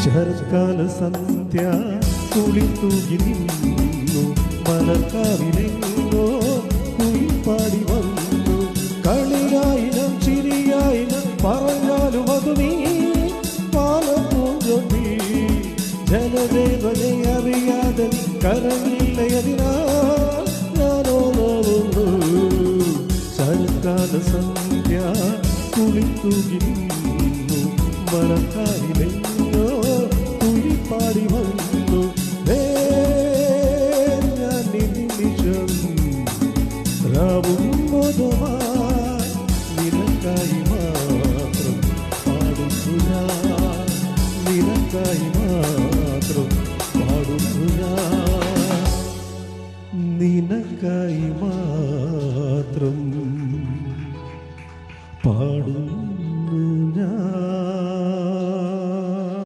ശരത്കാല സന്ധ്യ കുളിത്തൂകി നിന്നു മലർക്കാവിലെങ്ങോ കുയിൽപ്പാടി വന്നു കളിയായിരം ചിരിയായിരം പറഞ്ഞാലും അത് നീ പാലപ്പൂഞ്ചൊല്ലി ജനദേവനെ അറിയാതെ കരങ്ങില്ലയതിനാ ഞാനോ നോവുന്നു ശരത്കാല സന്ധ്യ കുളിത്തൂകി നിന്നു മലർക്കാവിലെങ്ങോ കുയിൽപ്പാടി വന്നു ഞാൻ നിമിഷം രാവും ബോധമായി നിനക്കായി മാത്രം പാടുന്നു ഞാൻ നിനക്കായി മാത്രം